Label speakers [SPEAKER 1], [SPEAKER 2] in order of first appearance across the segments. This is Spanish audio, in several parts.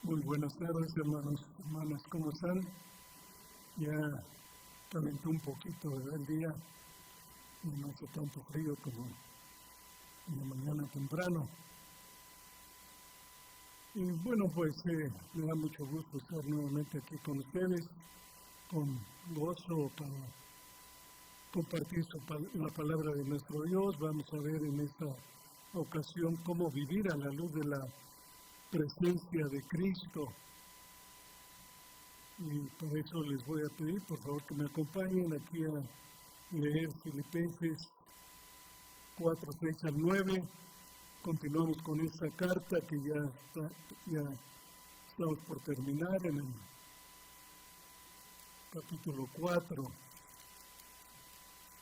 [SPEAKER 1] Muy buenas tardes, hermanos, hermanas, ¿cómo están? Ya calentó un poquito el día y no hace tanto frío como en la mañana temprano. Y bueno, pues me da mucho gusto estar nuevamente aquí con ustedes, con gozo para compartir la palabra de nuestro Dios. Vamos a ver en esta ocasión cómo vivir a la luz de la presencia de Cristo. Y por eso les voy a pedir, por favor, que me acompañen aquí a leer Filipenses 4, 6 al 9. Continuamos con esta carta que ya estamos por terminar en el capítulo 4.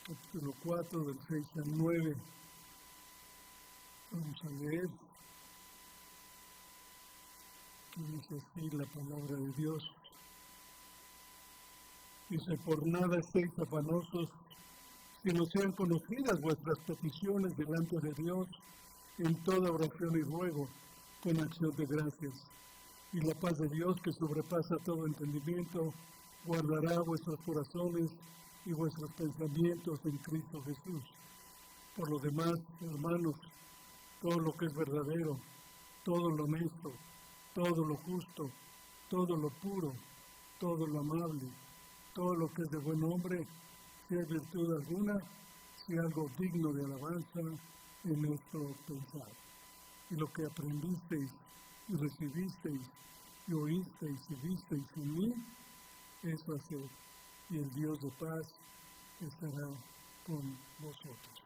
[SPEAKER 1] Capítulo 4, del 6 al 9. Vamos a leer. Dice así la palabra de Dios. Dice: por nada estéis afanosos, sino sean conocidas vuestras peticiones delante de Dios en toda oración y ruego, con acción de gracias. Y la paz de Dios, que sobrepasa todo entendimiento, guardará vuestros corazones y vuestros pensamientos en Cristo Jesús. Por lo demás, hermanos, todo lo que es verdadero, todo lo honesto, todo lo justo, todo lo puro, todo lo amable, todo lo que es de buen nombre, si hay virtud alguna, si algo digno de alabanza, en nuestro pensar. Y lo que aprendisteis y recibisteis y oísteis y visteis en mí, eso haced, y el Dios de paz estará con vosotros.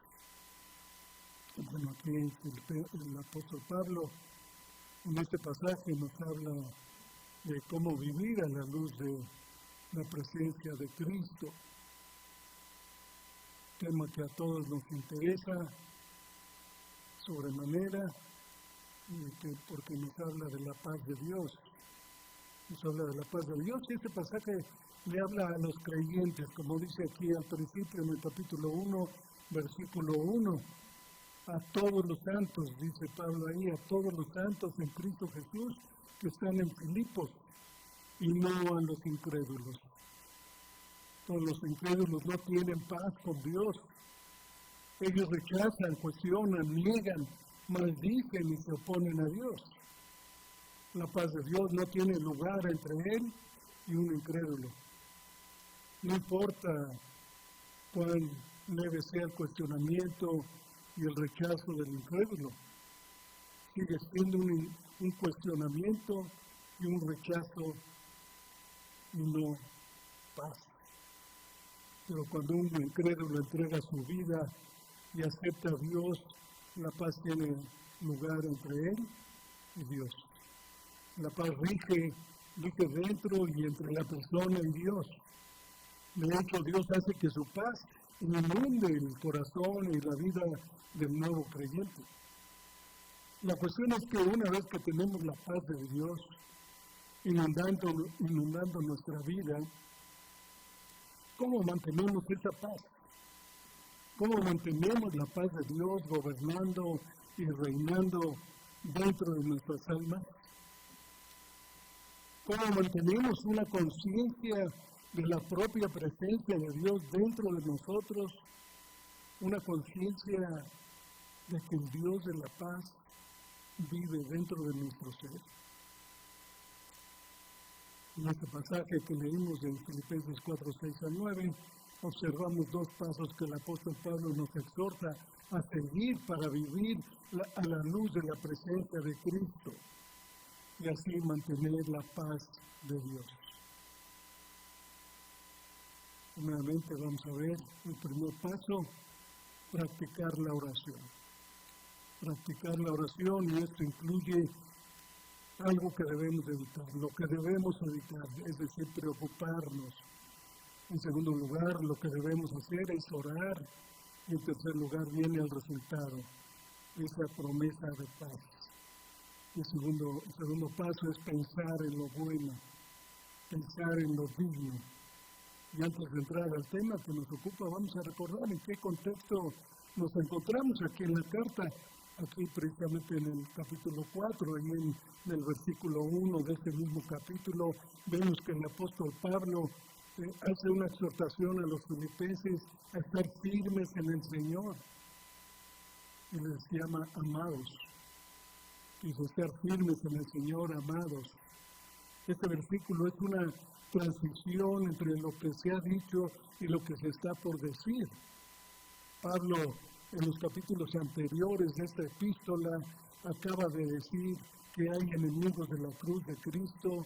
[SPEAKER 1] Bueno, aquí el apóstol Pablo en este pasaje nos habla de cómo vivir a la luz de la presencia de Cristo, tema que a todos nos interesa sobremanera, porque nos habla de la paz de Dios. Nos habla de la paz de Dios, y este pasaje le habla a los creyentes, como dice aquí al principio en el capítulo 1, versículo 1. A todos los santos, dice Pablo ahí, a todos los santos en Cristo Jesús que están en Filipos, y no a los incrédulos. Todos los incrédulos no tienen paz con Dios. Ellos rechazan, cuestionan, niegan, maldicen y se oponen a Dios. La paz de Dios no tiene lugar entre Él y un incrédulo. No importa cuán leve sea el cuestionamiento y el rechazo del incrédulo, sigue siendo un cuestionamiento y un rechazo y no paz. Pero cuando un incrédulo entrega su vida y acepta a Dios, la paz tiene lugar entre él y Dios. La paz rige dentro y entre la persona y Dios. De hecho, Dios hace que su paz inunde el corazón y la vida del nuevo creyente. La cuestión es que una vez que tenemos la paz de Dios inundando nuestra vida, ¿cómo mantenemos esa paz? ¿Cómo mantenemos la paz de Dios gobernando y reinando dentro de nuestras almas? ¿Cómo mantenemos una conciencia de la propia presencia de Dios dentro de nosotros? Una conciencia de que el Dios de la paz vive dentro de nuestro ser. En este pasaje que leímos en Filipenses 4, 6 al 9, observamos dos pasos que el apóstol Pablo nos exhorta a seguir para vivir a la luz de la presencia de Cristo y así mantener la paz de Dios. Nuevamente vamos a ver el primer paso: practicar la oración. Practicar la oración, y esto incluye algo que debemos evitar. Lo que debemos evitar, es decir, preocuparnos. En segundo lugar, lo que debemos hacer es orar. Y en tercer lugar viene el resultado, esa promesa de paz. El segundo paso es pensar en lo bueno, pensar en lo digno, Y antes de entrar al tema que nos ocupa, vamos a recordar en qué contexto nos encontramos aquí en la carta, aquí precisamente en el capítulo 4, y en el versículo 1 de este mismo capítulo, vemos que el apóstol Pablo hace una exhortación a los filipenses a estar firmes en el Señor. Y les llama amados. Dice, estar firmes en el Señor, amados. Este versículo es una transición entre lo que se ha dicho y lo que se está por decir. Pablo, en los capítulos anteriores de esta epístola, acaba de decir que hay enemigos de la cruz de Cristo,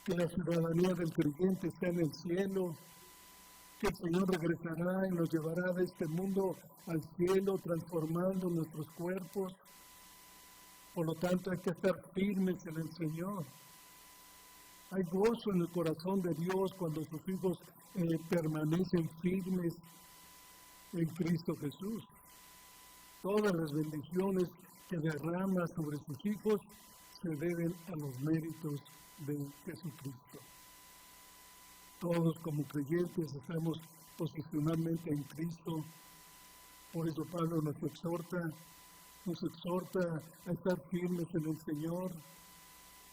[SPEAKER 1] que la ciudadanía del creyente está en el cielo, que el Señor regresará y nos llevará de este mundo al cielo, transformando nuestros cuerpos. Por lo tanto, hay que estar firmes en el Señor. Hay gozo en el corazón de Dios cuando sus hijos permanecen firmes en Cristo Jesús. Todas las bendiciones que derrama sobre sus hijos se deben a los méritos de Jesucristo. Todos como creyentes estamos posicionalmente en Cristo. Por eso Pablo nos exhorta a estar firmes en el Señor,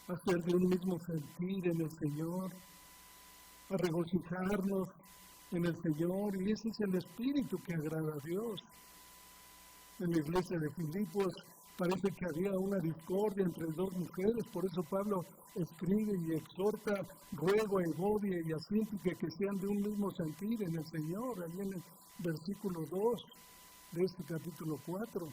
[SPEAKER 1] a ser de un mismo sentir en el Señor, a regocijarnos en el Señor, y ese es el espíritu que agrada a Dios. En la iglesia de Filipos parece que había una discordia entre dos mujeres, por eso Pablo escribe y exhorta, ruego a Evodia y a Síntique que sean de un mismo sentir en el Señor, ahí en el versículo 2 de este capítulo 4.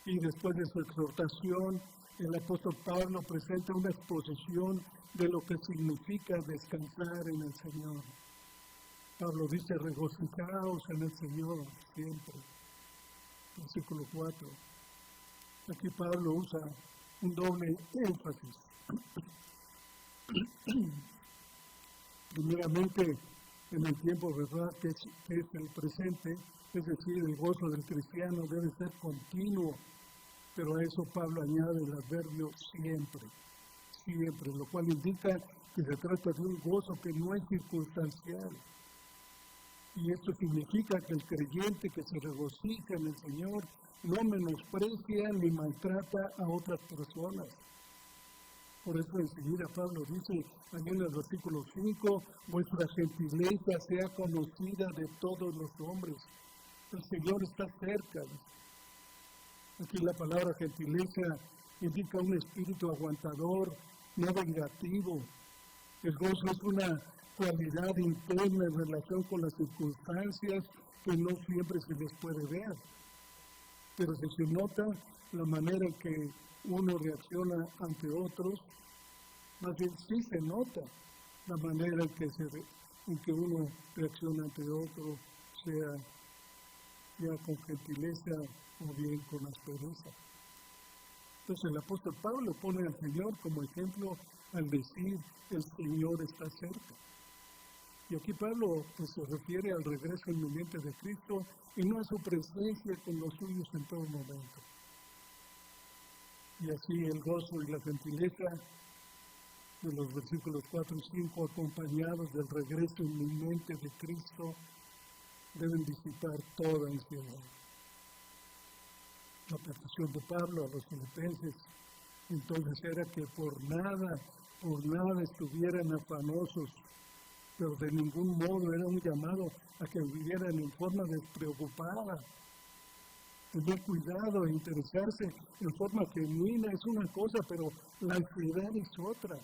[SPEAKER 1] Y después de su exhortación, el apóstol Pablo presenta una exposición de lo que significa descansar en el Señor. Pablo dice, regocijaos en el Señor siempre. Versículo 4. Aquí Pablo usa un doble énfasis. Primeramente, en el tiempo, ¿verdad?, que es el presente, es decir, el gozo del cristiano debe ser continuo, pero a eso Pablo añade el adverbio siempre, lo cual indica que se trata de un gozo que no es circunstancial. Y esto significa que el creyente que se regocija en el Señor no menosprecia ni maltrata a otras personas. Por eso enseguida Pablo dice, allí en el versículo 5, vuestra gentileza sea conocida de todos los hombres. El Señor está cerca. Aquí la palabra gentileza indica un espíritu aguantador, no vengativo. El gozo es una cualidad interna en relación con las circunstancias que no siempre se les puede ver. Pero si se nota la manera en que uno reacciona ante otros, más bien sí se nota la manera en que uno reacciona ante otro, sea con gentileza o bien con aspereza. Entonces el apóstol Pablo pone al Señor como ejemplo al decir, el Señor está cerca. Y aquí Pablo se refiere al regreso inminente de Cristo y no a su presencia con los suyos en todo momento. Y así el gozo y la gentileza de los versículos 4 y 5, acompañados del regreso inminente de Cristo, deben disipar toda ansiedad. La petición de Pablo a los filipenses entonces era que por nada estuvieran afanosos, pero de ningún modo era un llamado a que vivieran en forma despreocupada. Tener cuidado e interesarse en forma genuina es una cosa, pero la ansiedad es otra.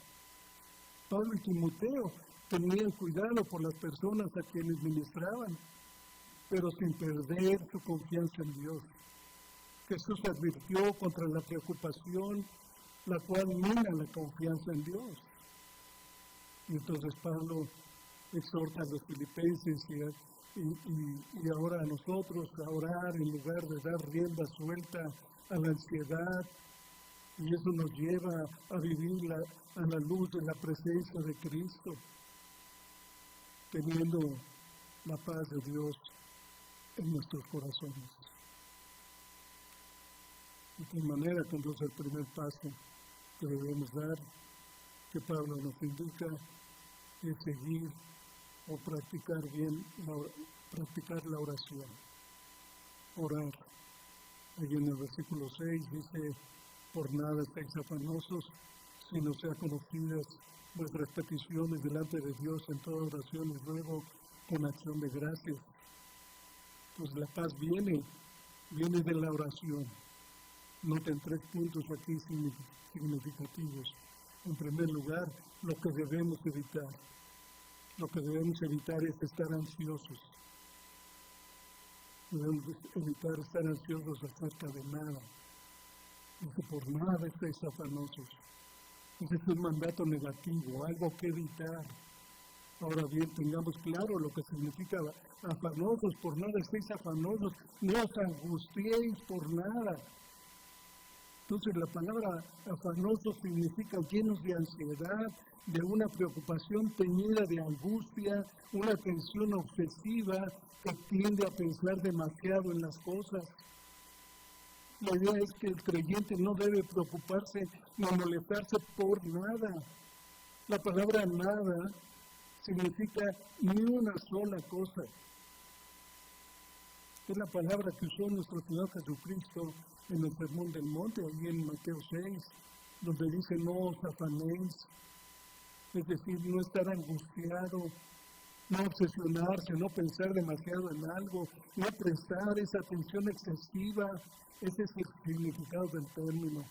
[SPEAKER 1] Pablo y Timoteo tenían cuidado por las personas a quienes ministraban, pero sin perder su confianza en Dios. Jesús advirtió contra la preocupación, la cual mina la confianza en Dios. Y entonces Pablo exhorta a los filipenses y ahora a nosotros a orar en lugar de dar rienda suelta a la ansiedad. Y eso nos lleva a vivir a la luz de la presencia de Cristo, teniendo la paz de Dios en nuestros corazones. De tal manera que entonces el primer paso que debemos dar, que Pablo nos indica, es seguir o practicar la oración. Orar. Ahí en el versículo 6 dice, por nada estáis afanosos, sino sean conocidas vuestras peticiones delante de Dios en toda oración y ruego con acción de gracias. Pues la paz viene de la oración. Noten 3 puntos aquí significativos. En primer lugar, lo que debemos evitar. Lo que debemos evitar es estar ansiosos. Debemos evitar estar ansiosos acerca de nada. Dice, por nada estáis afanosos. Ese es un mandato negativo, algo que evitar. Ahora bien, tengamos claro lo que significa afanosos, por nada estéis afanosos, no os angustiéis por nada. Entonces la palabra afanosos significa llenos de ansiedad, de una preocupación teñida de angustia, una tensión obsesiva que tiende a pensar demasiado en las cosas. La idea es que el creyente no debe preocuparse ni molestarse por nada. La palabra nada significa ni una sola cosa. Es la palabra que usó nuestro Señor Jesucristo en el Sermón del Monte, ahí en Mateo 6, donde dice, no os afanéis, es decir, no estar angustiado, no obsesionarse, no pensar demasiado en algo, no prestar esa atención excesiva. Ese es el significado del término.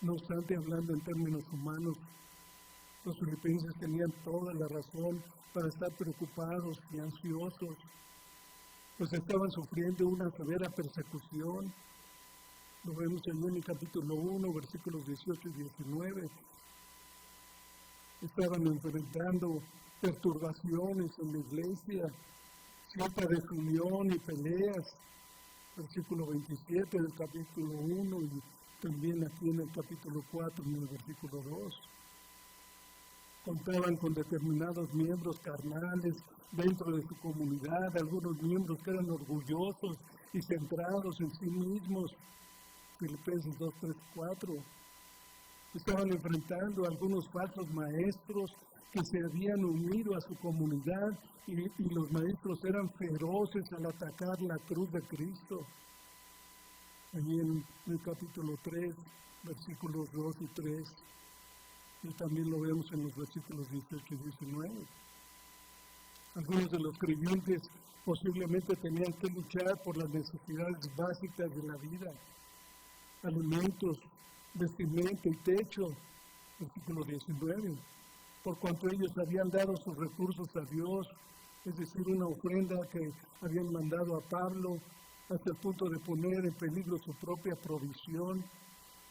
[SPEAKER 1] No obstante, hablando en términos humanos, los filipenses tenían toda la razón para estar preocupados y ansiosos, pues estaban sufriendo una severa persecución. Lo vemos en el capítulo 1, versículos 18 y 19. Estaban enfrentando perturbaciones en la iglesia, cierta desunión y peleas. Versículo 27 del capítulo 1 y también aquí en el capítulo 4, en el versículo 2. Contaban con determinados miembros carnales dentro de su comunidad, algunos miembros que eran orgullosos y centrados en sí mismos. Filipenses 2, 3, 4. Estaban enfrentando a algunos falsos maestros que se habían unido a su comunidad y los maestros eran feroces al atacar la cruz de Cristo. Allí en el capítulo 3, versículos 2 y 3, y también lo vemos en los versículos 18 y 19. Algunos de los creyentes posiblemente tenían que luchar por las necesidades básicas de la vida, alimentos, vestimenta y techo, versículo 19. Por cuanto ellos habían dado sus recursos a Dios, es decir, una ofrenda que habían mandado a Pablo hasta el punto de poner en peligro su propia provisión.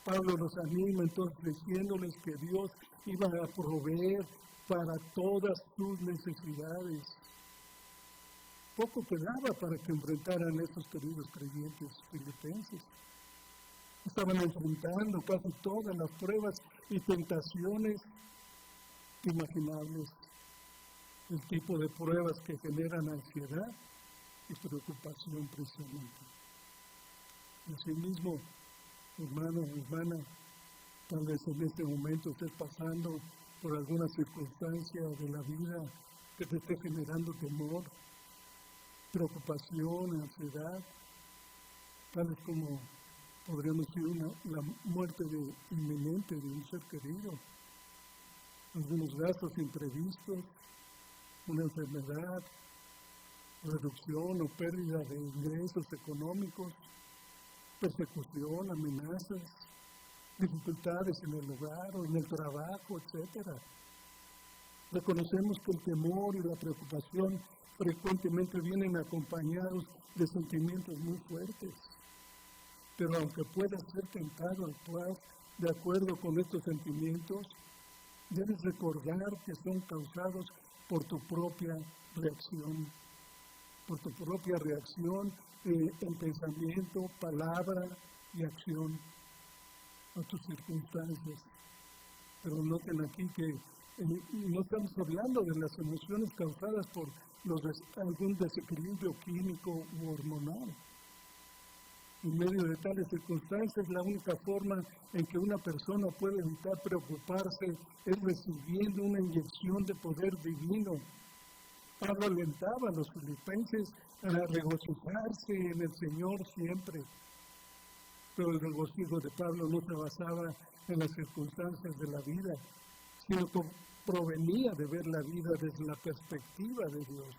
[SPEAKER 1] Pablo los anima entonces diciéndoles que Dios iba a proveer para todas sus necesidades. Poco quedaba para que enfrentaran estos queridos creyentes filipenses. Estaban enfrentando casi todas las pruebas y tentaciones imaginables, el tipo de pruebas que generan ansiedad y preocupación precisamente. Asimismo, hermano, hermana, tal vez en este momento estés pasando por alguna circunstancia de la vida que te esté generando temor, preocupación, ansiedad, tal vez como podríamos decir la muerte inminente de un ser querido, algunos gastos imprevistos, una enfermedad, reducción o pérdida de ingresos económicos, persecución, amenazas, dificultades en el hogar o en el trabajo, etc. Reconocemos que el temor y la preocupación frecuentemente vienen acompañados de sentimientos muy fuertes. Pero aunque puedas ser tentado a actuar de acuerdo con estos sentimientos, debes recordar que son causados por tu propia reacción. Por tu propia reacción en pensamiento, palabra y acción a tus circunstancias. Pero noten aquí que no estamos hablando de las emociones causadas por algún desequilibrio químico u hormonal. En medio de tales circunstancias, la única forma en que una persona puede evitar preocuparse es recibiendo una inyección de poder divino Pablo alentaba a los filipenses a regocijarse en el Señor siempre. Pero el regocijo de Pablo no se basaba en las circunstancias de la vida, sino que provenía de ver la vida desde la perspectiva de Dios.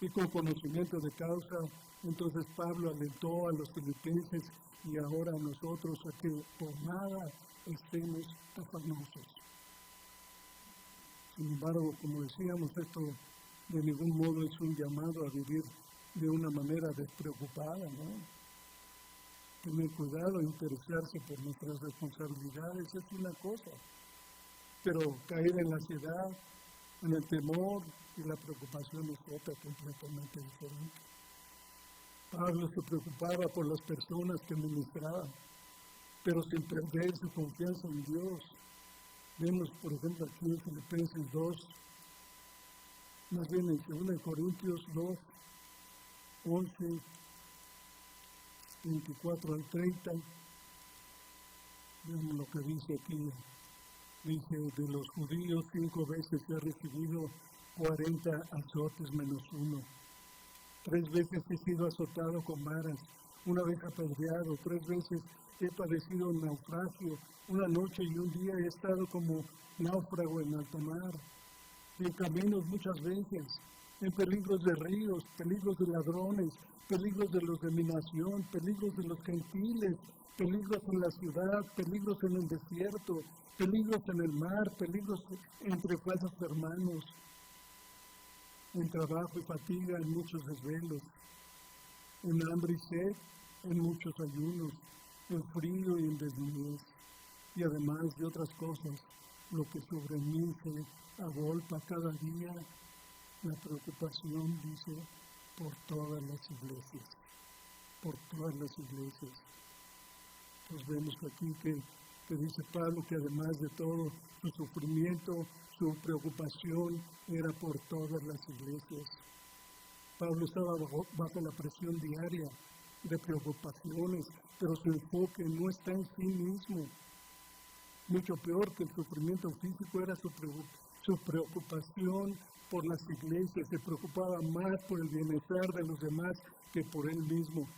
[SPEAKER 1] Y con conocimiento de causa, entonces Pablo alentó a los filipenses y ahora a nosotros a que por nada estemos afanosos. Sin embargo, como decíamos, esto de ningún modo es un llamado a vivir de una manera despreocupada, ¿no? Tener cuidado e interesarse por nuestras responsabilidades es una cosa, pero caer en la ansiedad, en el temor y la preocupación es otra completamente diferente. Pablo se preocupaba por las personas que ministraban, pero sin perder su confianza en Dios. Vemos, por ejemplo, aquí en Filipenses 2, más bien en 2 Corintios 2, 11, 24 al 30, vemos lo que dice aquí. Dice, de los judíos 5 veces he recibido 40 azotes menos 1. 3 veces he sido azotado con varas, 1 vez apedreado, 3 veces he padecido un naufragio, 1 noche y 1 día he estado como náufrago en alta mar, en caminos muchas veces, en peligros de ríos, peligros de ladrones, peligros de los de mi nación, peligros de los gentiles, peligros en la ciudad, peligros en el desierto, peligros en el mar, peligros entre falsos hermanos, en trabajo y fatiga, en muchos desvelos, en hambre y sed, en muchos ayunos, en frío y en desnudez, y además de otras cosas, lo que sobre mí se agolpa cada día, la preocupación, dice, por todas las iglesias, por todas las iglesias. Pues vemos aquí que dice Pablo que además de todo su sufrimiento, su preocupación era por todas las iglesias. Pablo estaba bajo la presión diaria de preocupaciones, pero su enfoque no está en sí mismo. Mucho peor que el sufrimiento físico era su preocupación por las iglesias. Se preocupaba más por el bienestar de los demás que por él mismo.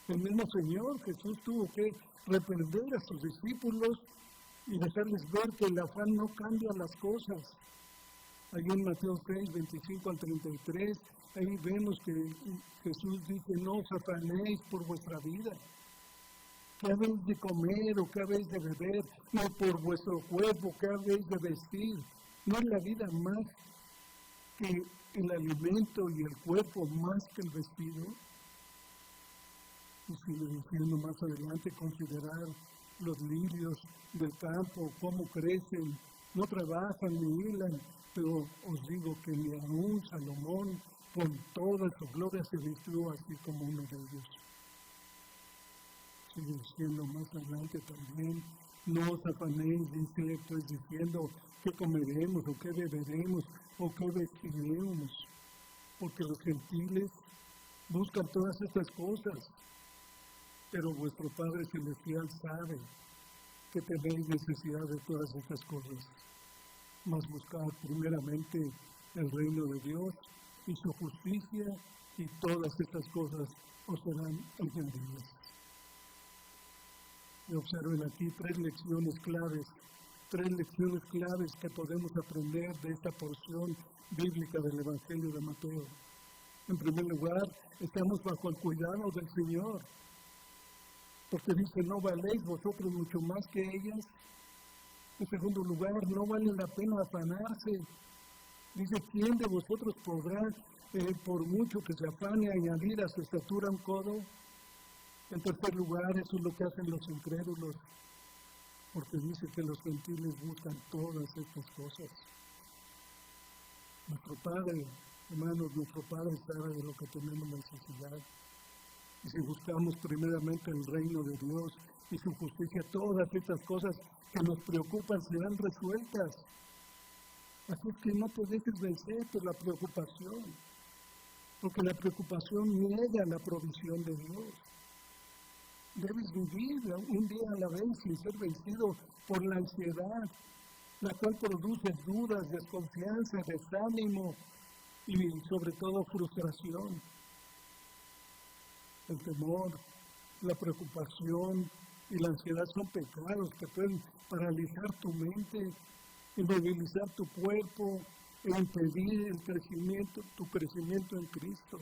[SPEAKER 1] El mismo Señor Jesús tuvo que reprender a sus discípulos y dejarles ver que el afán no cambia las cosas. Ahí en Mateo 6, 25 al 33, ahí vemos que Jesús dice, no os afanéis por vuestra vida. ¿Qué habéis de comer o qué habéis de beber? No por vuestro cuerpo, ¿qué habéis de vestir? ¿No es la vida más que el alimento y el cuerpo más que el vestido? Y sigue diciendo más adelante, considerar los lirios del campo, cómo crecen, no trabajan ni hilan, pero os digo que ni aun Salomón con toda su gloria se vistió así como uno de ellos. Sigue diciendo más adelante también, no os afanéis, dice, pues diciendo qué comeremos o qué beberemos o qué vestiremos, porque los gentiles buscan todas estas cosas, pero vuestro Padre Celestial sabe que tenéis necesidad de todas estas cosas. Mas buscad primeramente el reino de Dios y su justicia, y todas estas cosas os serán añadidas. Y observen aquí 3 lecciones claves que podemos aprender de esta porción bíblica del Evangelio de Mateo. En primer lugar, estamos bajo el cuidado del Señor, porque dice, ¿no valéis vosotros mucho más que ellas? En segundo lugar, no vale la pena afanarse. Dice, ¿quién de vosotros podrá, por mucho que se afane, añadir a su estatura un codo? En tercer lugar, eso es lo que hacen los incrédulos, porque dice que los gentiles buscan todas estas cosas. Nuestro Padre, hermanos, nuestro Padre sabe de lo que tenemos necesidad. Y si buscamos primeramente el reino de Dios y su justicia, todas estas cosas que nos preocupan serán resueltas. Así que no te dejes vencer por la preocupación, porque la preocupación niega la provisión de Dios. Debes vivir un día a la vez sin ser vencido por la ansiedad, la cual produce dudas, desconfianza, desánimo, y sobre todo frustración. El temor, la preocupación y la ansiedad son pecados que pueden paralizar tu mente, inmovilizar tu cuerpo e impedir tu crecimiento en Cristo.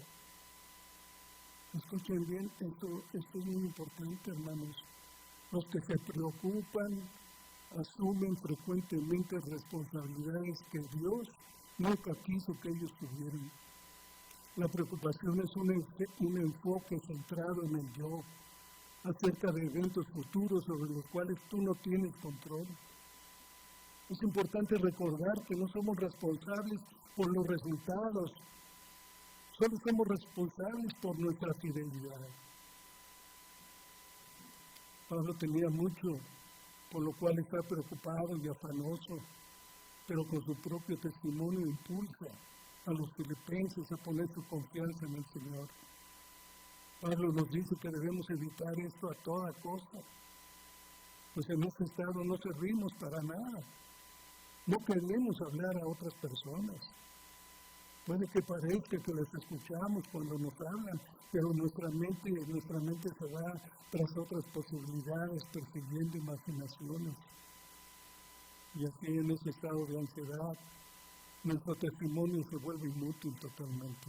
[SPEAKER 1] Escuchen bien, esto es muy importante, hermanos. Los que se preocupan asumen frecuentemente responsabilidades que Dios nunca quiso que ellos tuvieran. La preocupación es un enfoque centrado en el yo, acerca de eventos futuros sobre los cuales tú no tienes control. Es importante recordar que no somos responsables por los resultados, solo somos responsables por nuestra fidelidad. Pablo tenía mucho, por lo cual está preocupado y afanoso, pero con su propio testimonio impulsa a los filipenses a poner su confianza en el Señor. Pablo nos dice que debemos evitar esto a toda costa, pues en este estado no servimos para nada. No queremos hablar a otras personas. Puede que parezca que les escuchamos cuando nos hablan, pero nuestra mente se va tras otras posibilidades, persiguiendo imaginaciones. Y así en ese estado de ansiedad, nuestro testimonio se vuelve inútil totalmente.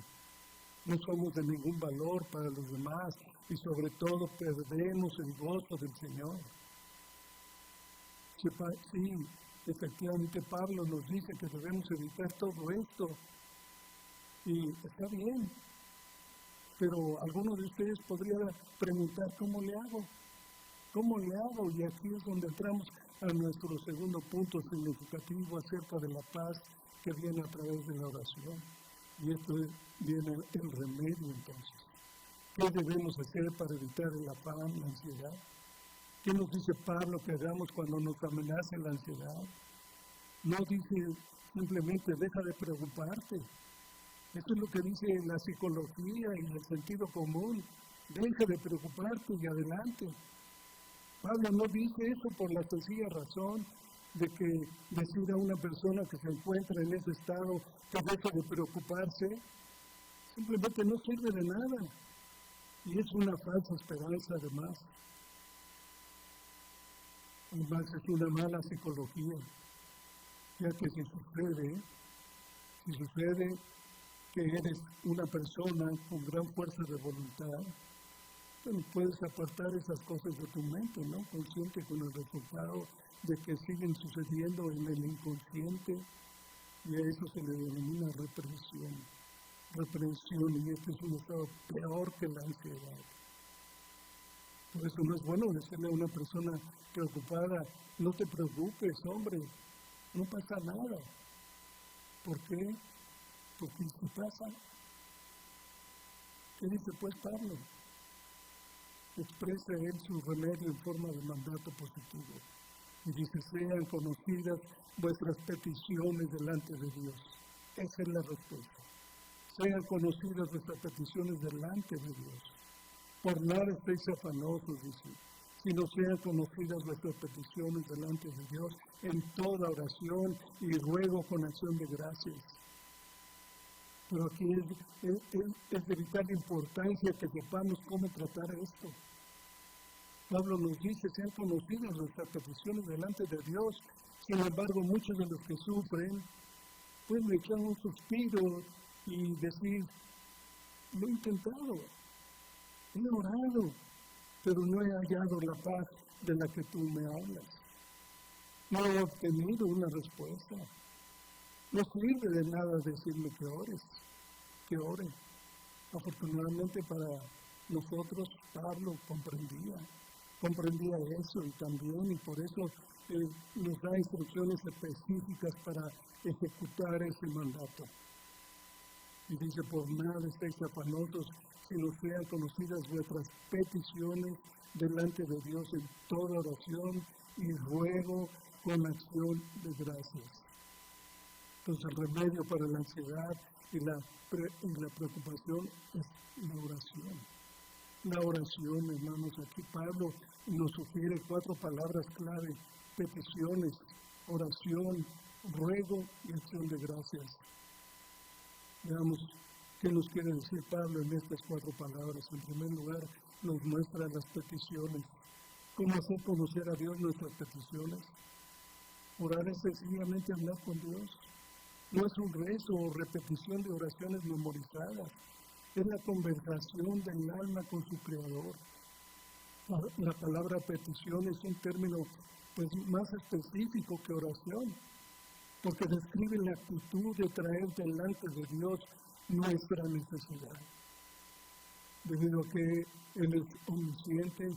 [SPEAKER 1] No somos de ningún valor para los demás y sobre todo perdemos el gozo del Señor. Sí, efectivamente Pablo nos dice que debemos evitar todo esto. Y está bien, pero alguno de ustedes podría preguntar, ¿cómo le hago? ¿Cómo le hago? Y aquí es donde entramos a nuestro segundo punto significativo acerca de la paz que viene a través de la oración. Y esto viene el remedio entonces. ¿Qué debemos hacer para evitar el afán, la ansiedad? ¿Qué nos dice Pablo que hagamos cuando nos amenace la ansiedad? No dice simplemente deja de preocuparte. Esto es lo que dice la psicología y el sentido común. Deja de preocuparte y adelante. Pablo no dice eso por la sencilla razón de que decir a una persona que se encuentra en ese estado que deja de preocuparse, simplemente no sirve de nada. Y es una falsa esperanza además. Además es una mala psicología, ya que si sucede que eres una persona con gran fuerza de voluntad, pues puedes apartar esas cosas de tu mente, ¿no? Consciente con el resultado de que siguen sucediendo en el inconsciente, y a eso se le denomina represión. Y este es un estado peor que la ansiedad. Por eso no es bueno decirle a una persona preocupada, no te preocupes, hombre, no pasa nada. ¿Por qué? Porque si pasa, ¿qué dice pues Pablo? Expresa él su remedio en forma de mandato positivo. Y dice, sean conocidas vuestras peticiones delante de Dios. Esa es la respuesta. Sean conocidas vuestras peticiones delante de Dios. Por nada estéis afanosos, dice, sino sean conocidas vuestras peticiones delante de Dios en toda oración y ruego con acción de gracias. Pero aquí es de vital importancia que sepamos cómo tratar esto. Pablo nos dice, sean conocidas nuestras peticiones delante de Dios. Sin embargo, muchos de los que sufren pueden echar un suspiro y decir, lo he intentado, he orado, pero no he hallado la paz de la que tú me hablas. No he obtenido una respuesta. No sirve de nada decirme que ore. Afortunadamente para nosotros, Pablo comprendía eso y por eso nos da instrucciones específicas para ejecutar ese mandato. Y dice, por nada estéis afanosos, sino sean conocidas vuestras peticiones delante de Dios en toda oración y ruego con acción de gracias. Entonces el remedio para la ansiedad y la preocupación es la oración. La oración, hermanos, aquí Pablo nos sugiere 4 palabras clave: peticiones, oración, ruego y acción de gracias. Veamos qué nos quiere decir Pablo en estas 4 palabras. En primer lugar, nos muestra las peticiones. ¿Cómo hacer conocer a Dios nuestras peticiones? Orar es sencillamente hablar con Dios. No es un rezo o repetición de oraciones memorizadas. Es la conversación del alma con su Creador. La palabra petición es un término pues, más específico que oración, porque describe la actitud de traer delante de Dios nuestra necesidad. Debido a que Él es omnisciente,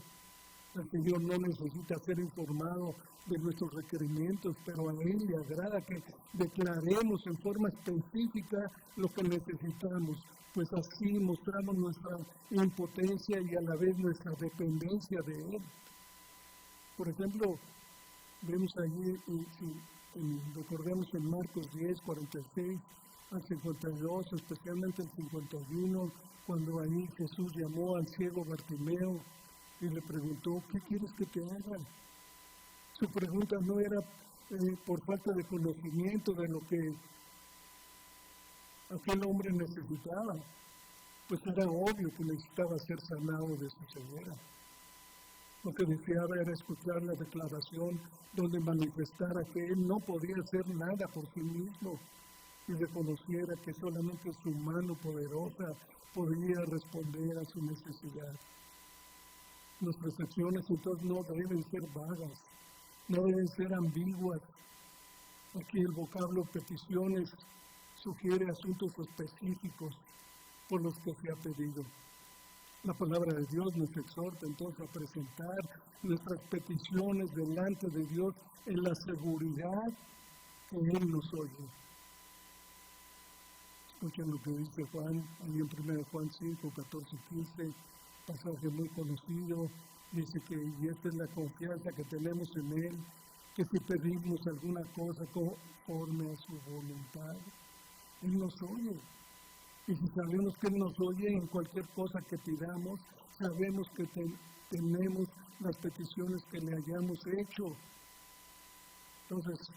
[SPEAKER 1] el Señor no necesita ser informado de nuestros requerimientos, pero a Él le agrada que declaremos en forma específica lo que necesitamos, pues así mostramos nuestra impotencia y a la vez nuestra dependencia de Él. Por ejemplo, vemos allí, recordemos en Marcos 10, 46 al 52, especialmente el 51, cuando ahí Jesús llamó al ciego Bartimeo y le preguntó, ¿qué quieres que te haga? Su pregunta no era por falta de conocimiento de lo que aquel hombre necesitaba, pues era obvio que necesitaba ser sanado de su ceguera. Lo que deseaba era escuchar la declaración donde manifestara que él no podía hacer nada por sí mismo y reconociera que solamente su mano poderosa podía responder a su necesidad. Nuestras acciones entonces no deben ser vagas, no deben ser ambiguas. Aquí el vocablo peticiones sugiere asuntos específicos por los que se ha pedido. La palabra de Dios nos exhorta entonces a presentar nuestras peticiones delante de Dios en la seguridad que Él nos oye. Escuchen lo que dice Juan, ahí en 1 Juan 5, 14, 15, pasaje muy conocido, dice que y esta es la confianza que tenemos en Él, que si pedimos alguna cosa conforme a su voluntad, Él nos oye. Y si sabemos que Él nos oye en cualquier cosa que pidamos, sabemos que tenemos las peticiones que le hayamos hecho. Entonces,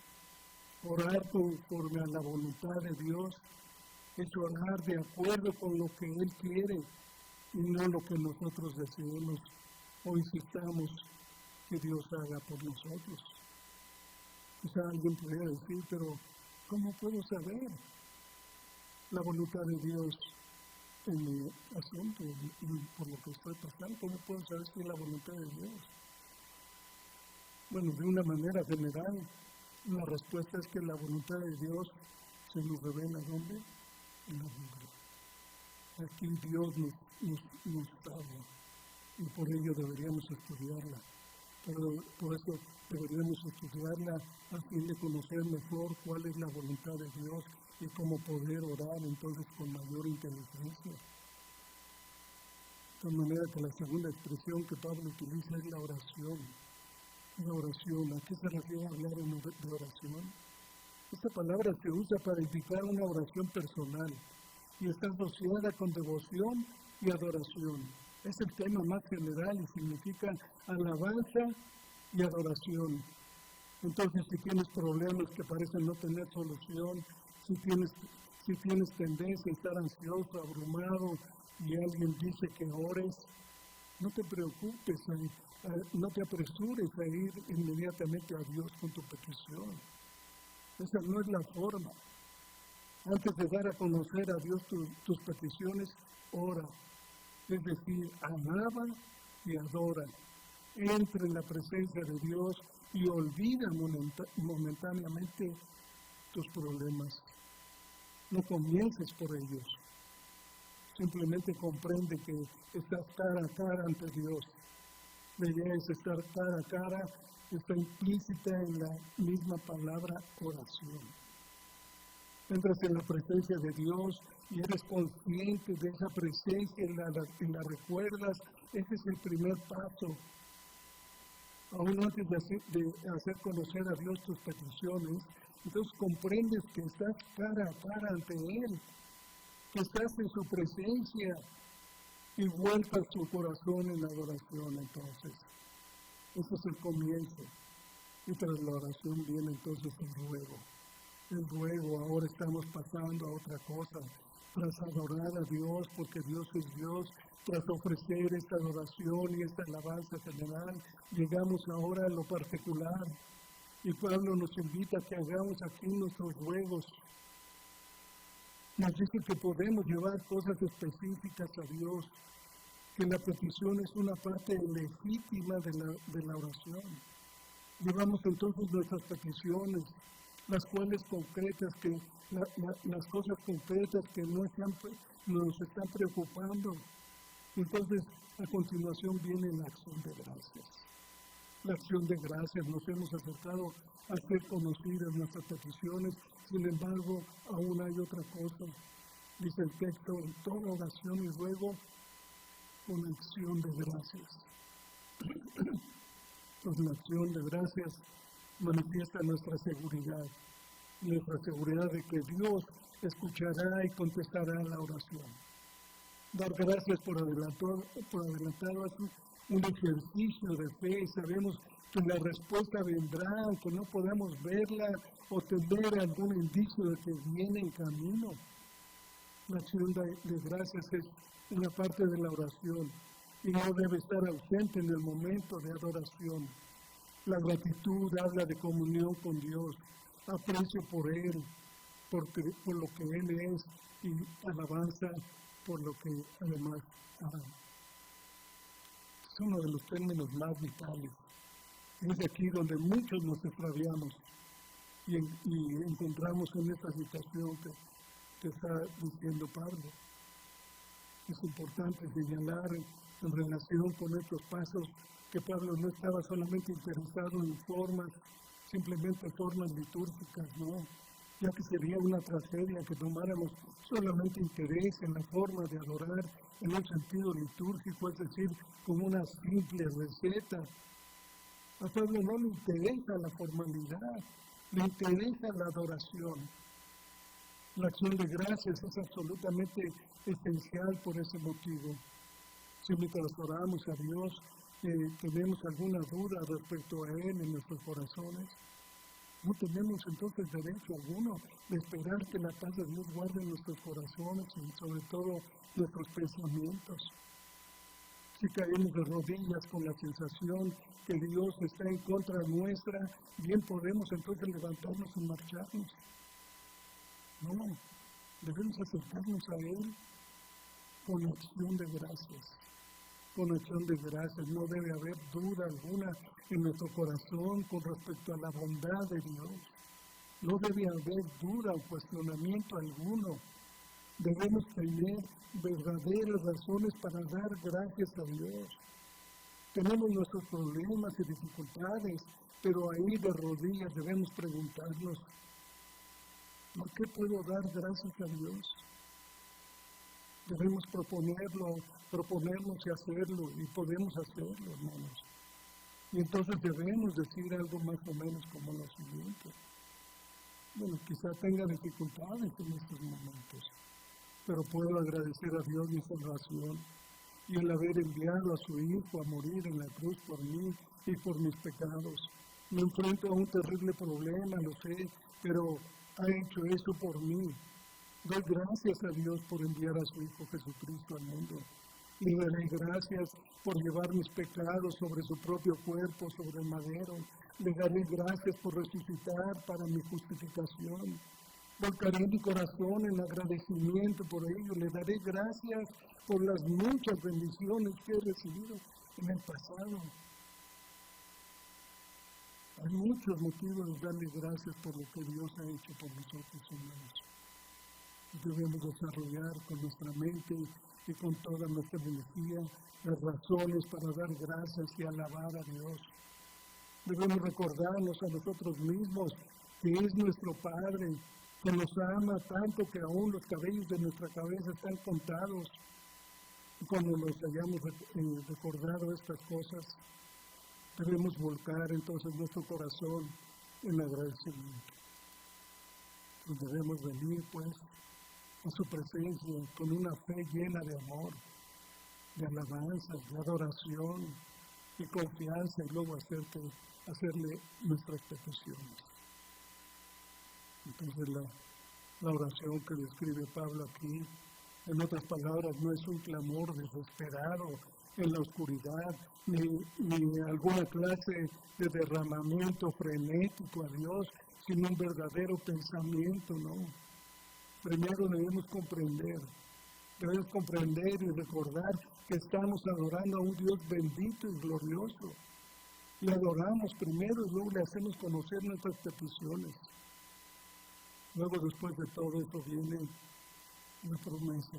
[SPEAKER 1] orar conforme a la voluntad de Dios es orar de acuerdo con lo que Él quiere y no lo que nosotros deseemos o insistamos que Dios haga por nosotros. Quizá alguien podría decir, pero ¿cómo puedo saber la voluntad de Dios en mi asunto y por lo que estoy pasando? ¿Cómo puedo saber si es la voluntad de Dios? Bueno, de una manera general, la respuesta es que la voluntad de Dios se nos revela ¿dónde? En la Biblia. Aquí Dios nos habla y por ello deberíamos estudiarla. Pero por eso deberíamos estudiarla a fin de conocer mejor cuál es la voluntad de Dios y cómo poder orar entonces con mayor inteligencia. De tal manera que la segunda expresión que Pablo utiliza es la oración. La oración, ¿a qué se refiere hablar de oración? Esta palabra se usa para indicar una oración personal y está asociada con devoción y adoración. Es el tema más general y significa alabanza y adoración. Entonces, si tienes problemas que parecen no tener solución, si tienes tendencia a estar ansioso, abrumado, y alguien dice que ores, no te preocupes, no te apresures a ir inmediatamente a Dios con tu petición. Esa no es la forma. Antes de dar a conocer a Dios tus peticiones, ora. Es decir, alaba y adora. Entra en la presencia de Dios y olvida momentáneamente tus problemas. No comiences por ellos. Simplemente comprende que estás cara a cara ante Dios. La idea es estar cara a cara, está implícita en la misma palabra oración. Entras en la presencia de Dios y eres consciente de esa presencia y la recuerdas. Ese es el primer paso. Aún antes de hacer conocer a Dios tus peticiones, entonces comprendes que estás cara a cara ante Él, que estás en su presencia y vuelcas tu corazón en la adoración entonces. Ese es el comienzo. Y tras la oración viene entonces el ruego. El ruego, ahora estamos pasando a otra cosa. tras adorar a Dios, porque Dios es Dios, tras ofrecer esta adoración y esta alabanza general, llegamos ahora a lo particular. Y Pablo nos invita a que hagamos aquí nuestros ruegos. Nos dice que podemos llevar cosas específicas a Dios, que la petición es una parte legítima de la oración. Llevamos entonces nuestras peticiones, las cuales concretas, las cosas concretas que nos están preocupando. Entonces, a continuación viene la acción de gracias. La acción de gracias, nos hemos acercado a hacer conocidas nuestras peticiones, sin embargo, aún hay otra cosa. Dice el texto, en toda oración y ruego, con acción de gracias. Pues la acción de gracias manifiesta nuestra seguridad de que Dios escuchará y contestará la oración. Dar gracias por adelantado es un ejercicio de fe. Sabemos que la respuesta vendrá, aunque no podamos verla o tener algún indicio de que viene en camino. La acción de gracias es una parte de la oración y no debe estar ausente en el momento de adoración. La gratitud habla de comunión con Dios, aprecio por Él, por lo que Él es, y alabanza por lo que además hará. Es uno de los términos más vitales. Es aquí donde muchos nos extraviamos y encontramos en esta situación que está diciendo Pablo. Es importante señalar en relación con estos pasos que Pablo no estaba solamente interesado en simplemente formas litúrgicas, ¿no? Ya que sería una tragedia que tomáramos solamente interés en la forma de adorar en un sentido litúrgico, es decir, como una simple receta. A Pablo no le interesa la formalidad, le interesa la adoración. La acción de gracias es absolutamente esencial por ese motivo. Si mientras oramos a Dios tenemos alguna duda respecto a Él en nuestros corazones, no tenemos entonces derecho alguno de esperar que la paz de Dios guarde nuestros corazones y sobre todo nuestros pensamientos. Si caemos de rodillas con la sensación que Dios está en contra nuestra, bien podemos entonces levantarnos y marcharnos. No, debemos acercarnos a Él con acción de gracias. Con acción de gracias, no debe haber duda alguna en nuestro corazón con respecto a la bondad de Dios. No debe haber duda o cuestionamiento alguno. Debemos tener verdaderas razones para dar gracias a Dios. Tenemos nuestros problemas y dificultades, pero ahí de rodillas debemos preguntarnos, ¿por qué puedo dar gracias a Dios? Debemos proponernos y hacerlo, y podemos hacerlo, hermanos. Y entonces debemos decir algo más o menos como lo siguiente. Bueno, quizá tenga dificultades en estos momentos, pero puedo agradecer a Dios mi salvación y el haber enviado a su Hijo a morir en la cruz por mí y por mis pecados. Me enfrento a un terrible problema, lo sé, pero ha hecho eso por mí. Doy gracias a Dios por enviar a su Hijo Jesucristo al mundo. Y le doy gracias por llevar mis pecados sobre su propio cuerpo, sobre el madero. Le daré gracias por resucitar para mi justificación. Volcaré mi corazón en agradecimiento por ello. Le daré gracias por las muchas bendiciones que he recibido en el pasado. Hay muchos motivos de darle gracias por lo que Dios ha hecho por nosotros, hermanos. Debemos desarrollar con nuestra mente y con toda nuestra energía las razones para dar gracias y alabar a Dios. Debemos recordarnos a nosotros mismos que es nuestro Padre, que nos ama tanto que aún los cabellos de nuestra cabeza están contados. Y cuando nos hayamos recordado estas cosas, debemos volcar entonces nuestro corazón en agradecimiento. Pues debemos venir, pues, a su presencia con una fe llena de amor, de alabanza, de adoración, de confianza y luego hacerle nuestras peticiones. Entonces La oración que describe Pablo aquí, en otras palabras, no es un clamor desesperado en la oscuridad, ni alguna clase de derramamiento frenético a Dios, sino un verdadero pensamiento, ¿no? Primero debemos comprender y recordar que estamos adorando a un Dios bendito y glorioso. Le adoramos primero y luego le hacemos conocer nuestras peticiones. Luego, después de todo eso, viene la promesa,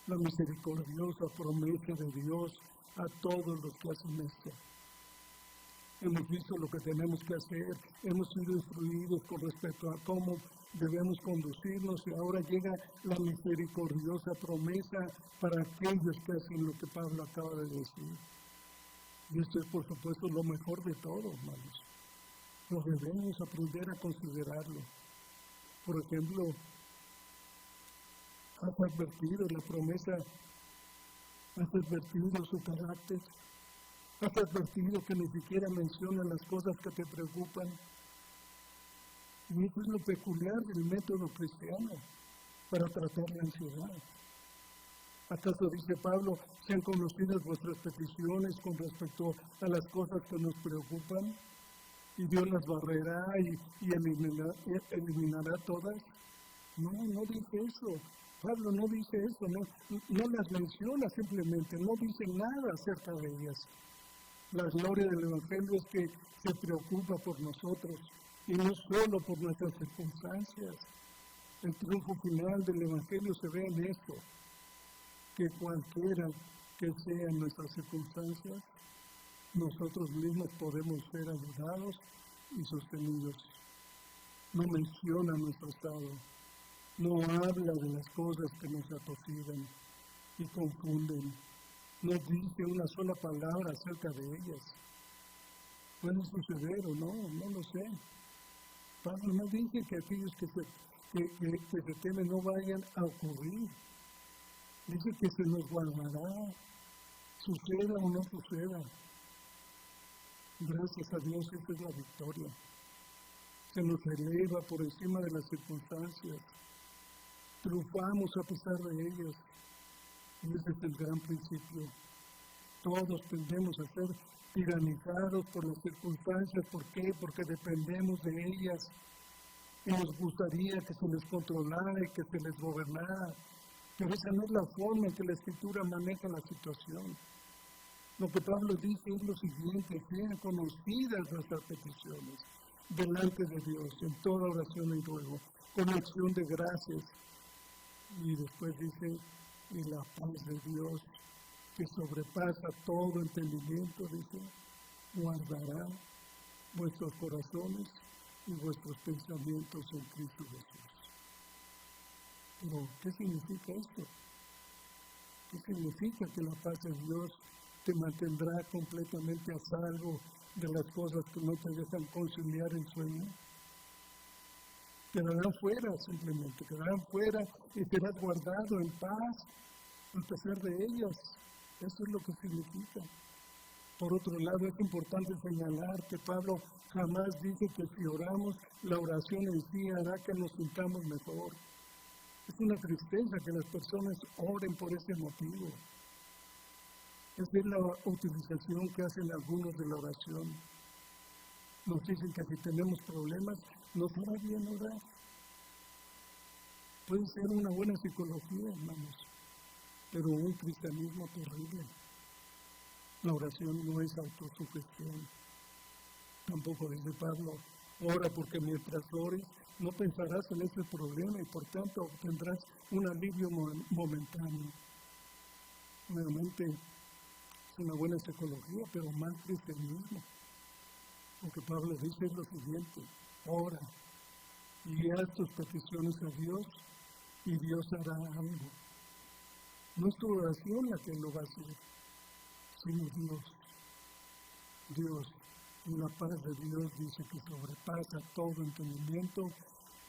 [SPEAKER 1] la misericordiosa promesa de Dios a todos los que hacen esto. Hemos visto lo que tenemos que hacer, hemos sido instruidos con respecto a cómo debemos conducirnos y ahora llega la misericordiosa promesa para aquellos que hacen lo que Pablo acaba de decir. Y esto es, por supuesto, lo mejor de todo, hermanos. Lo debemos aprender a considerarlo. Por ejemplo, has advertido la promesa, has advertido su carácter, has advertido que ni siquiera menciona las cosas que te preocupan. Y eso es lo peculiar del método cristiano para tratar la ansiedad. ¿Acaso, dice Pablo, sean conocidas vuestras peticiones con respecto a las cosas que nos preocupan? ¿Y Dios las barrerá y eliminará todas? No dice eso. Pablo no dice eso, no las menciona simplemente, no dice nada acerca de ellas. La gloria del Evangelio es que se preocupa por nosotros y no solo por nuestras circunstancias. El triunfo final del Evangelio se ve en esto, que cualquiera que sean nuestras circunstancias, nosotros mismos podemos ser ayudados y sostenidos. No menciona nuestro estado, no habla de las cosas que nos atosigan y confunden, no dice una sola palabra acerca de ellas. ¿Puede suceder o no? No lo sé. Pablo no dice que aquellos que se temen no vayan a ocurrir. Dice que se nos guardará, suceda o no suceda. Gracias a Dios, esta es la victoria. Se nos eleva por encima de las circunstancias. Triunfamos a pesar de ellas. Y ese es el gran principio. Todos tendemos a ser tiranizados por las circunstancias. ¿Por qué? Porque dependemos de ellas. Y nos gustaría que se les controlara y que se les gobernara. Pero esa no es la forma en que la Escritura maneja la situación. Lo que Pablo dice es lo siguiente: sean conocidas nuestras peticiones delante de Dios, en toda oración y ruego, con acción de gracias. Y después dice, y la paz de Dios, que sobrepasa todo entendimiento, dice, guardará vuestros corazones y vuestros pensamientos en Cristo Jesús. Pero, ¿qué significa esto? ¿Qué significa que la paz de Dios te mantendrá completamente a salvo de las cosas que no te dejan conciliar el sueño? Quedarán fuera simplemente, quedarán fuera y serás guardado en paz a pesar de ellas. Eso es lo que significa. Por otro lado, es importante señalar que Pablo jamás dice que si oramos, la oración en sí hará que nos sintamos mejor. Es una tristeza que las personas oren por ese motivo. Esa es la utilización que hacen algunos de la oración. Nos dicen que si tenemos problemas, nos hará bien orar. Puede ser una buena psicología, hermanos, pero un cristianismo terrible. La oración no es autosugestión. Tampoco dice Pablo, ora porque mientras ores no pensarás en ese problema y por tanto obtendrás un alivio momentáneo. Nuevamente, es una buena psicología, pero más cristianismo. Lo que Pablo dice es lo siguiente: ora y haz tus peticiones a Dios y Dios hará algo. No es tu oración la que lo va a hacer, sino Dios. Dios, y la paz de Dios dice que sobrepasa todo entendimiento.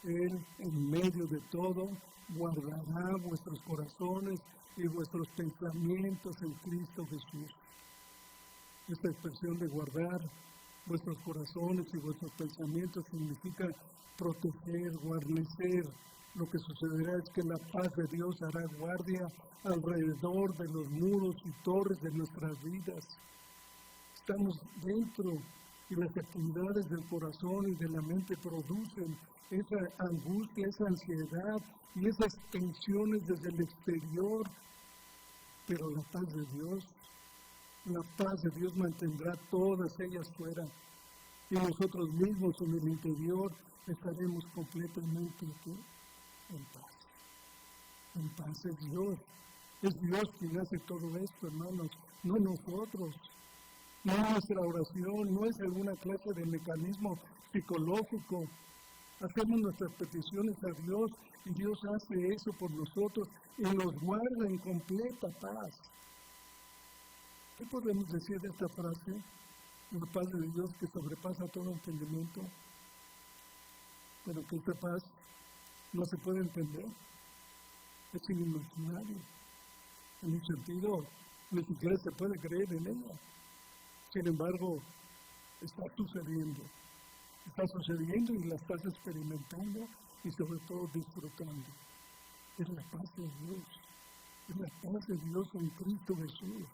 [SPEAKER 1] Él, en medio de todo, guardará vuestros corazones y vuestros pensamientos en Cristo Jesús. Esta expresión de guardar vuestros corazones y vuestros pensamientos significa proteger, guarnecer, lo que sucederá es que la paz de Dios hará guardia alrededor de los muros y torres de nuestras vidas. Estamos dentro y las actividades del corazón y de la mente producen esa angustia, esa ansiedad y esas tensiones desde el exterior. Pero la paz de Dios mantendrá todas ellas fuera. Y nosotros mismos en el interior estaremos completamente en paz. En paz es Dios. Es Dios quien hace todo esto, hermanos, no nosotros. No es nuestra oración, no es alguna clase de mecanismo psicológico. Hacemos nuestras peticiones a Dios y Dios hace eso por nosotros y nos guarda en completa paz. ¿Qué podemos decir de esta frase? La paz de Dios que sobrepasa todo entendimiento. Pero que esta paz no se puede entender. Es inimaginable. En un sentido, ni siquiera se puede creer en ella. Sin embargo, está sucediendo y la estás experimentando y sobre todo disfrutando. Es la paz de Dios, es la paz de Dios en Cristo Jesús.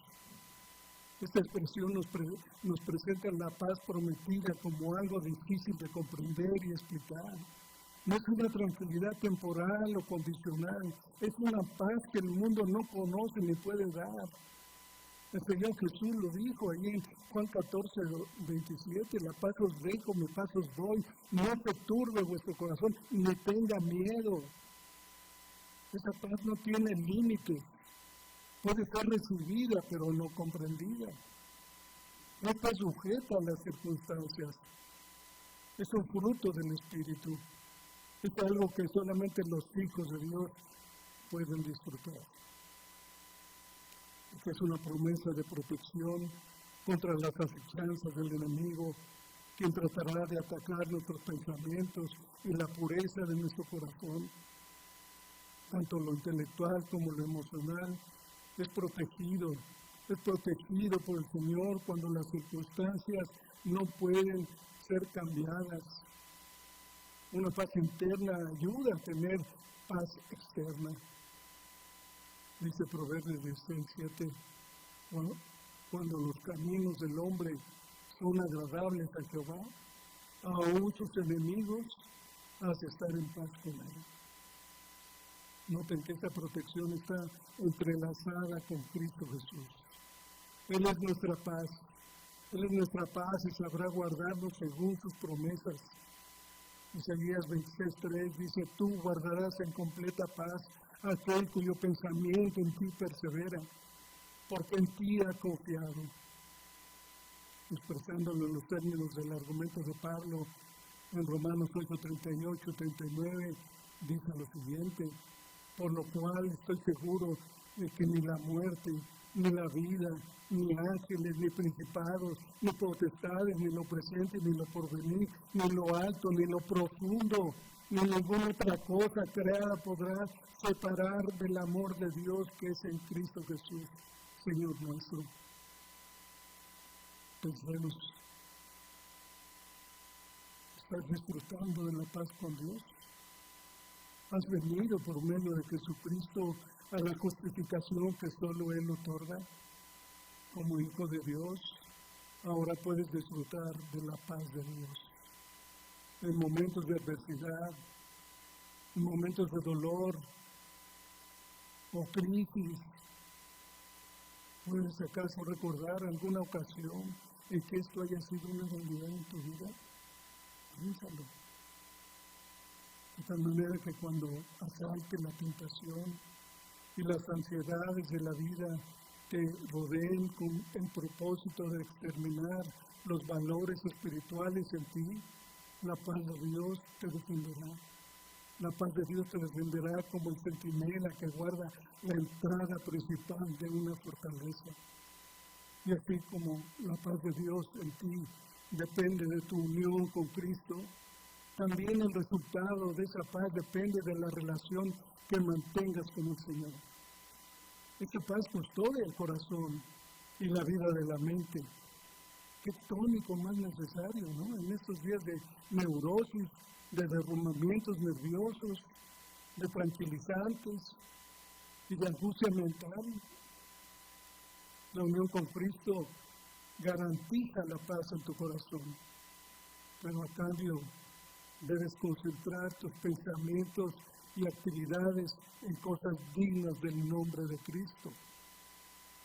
[SPEAKER 1] Esta expresión nos presenta la paz prometida como algo difícil de comprender y explicar. No es una tranquilidad temporal o condicional, es una paz que el mundo no conoce ni puede dar. El Señor Jesús lo dijo ahí en Juan 14, 27, la paz os dejo, mi paz os doy, no se turbe vuestro corazón, ni tenga miedo. Esa paz no tiene límites, puede ser recibida, pero no comprendida. No está sujeta a las circunstancias, es un fruto del Espíritu, es algo que solamente los hijos de Dios pueden disfrutar. Que es una promesa de protección contra las asechanzas del enemigo, quien tratará de atacar nuestros pensamientos y la pureza de nuestro corazón. Tanto lo intelectual como lo emocional es protegido por el Señor cuando las circunstancias no pueden ser cambiadas. Una paz interna ayuda a tener paz externa. Dice Proverbios 16:7, cuando los caminos del hombre son agradables a Jehová, aún sus enemigos hace estar en paz con él. Noten que esta protección está entrelazada con Cristo Jesús. Él es nuestra paz y sabrá guardarnos según sus promesas. Isaías 26:3 dice, tú guardarás en completa paz aquel cuyo pensamiento en ti persevera, porque en ti ha confiado. Expresándolo en los términos del argumento de Pablo, en Romanos 8:38-39, dice lo siguiente, por lo cual estoy seguro de que ni la muerte, ni la vida, ni ángeles, ni principados, ni potestades, ni lo presente, ni lo porvenir, ni lo alto, ni lo profundo, ni ninguna otra cosa creada podrá separar del amor de Dios que es en Cristo Jesús, Señor nuestro. Pensemos, ¿estás disfrutando de la paz con Dios? ¿Has venido por medio de Jesucristo a la justificación que solo Él otorga? Como hijo de Dios, ahora puedes disfrutar de la paz de Dios. En momentos de adversidad, en momentos de dolor o crisis, ¿puedes acaso recordar alguna ocasión en que esto haya sido una realidad en tu vida? Piénsalo. De tal manera que cuando asalte la tentación y las ansiedades de la vida te rodeen con el propósito de exterminar los valores espirituales en ti, la paz de Dios te defenderá. La paz de Dios te defenderá como el centinela que guarda la entrada principal de una fortaleza. Y así como la paz de Dios en ti depende de tu unión con Cristo, también el resultado de esa paz depende de la relación que mantengas con el Señor. Esa paz custodia el corazón y la vida de la mente. Qué tónico más necesario, ¿no? En estos días de neurosis, de derrumbamientos nerviosos, de tranquilizantes y de angustia mental. La unión con Cristo garantiza la paz en tu corazón, pero a cambio debes concentrar tus pensamientos y actividades en cosas dignas del nombre de Cristo.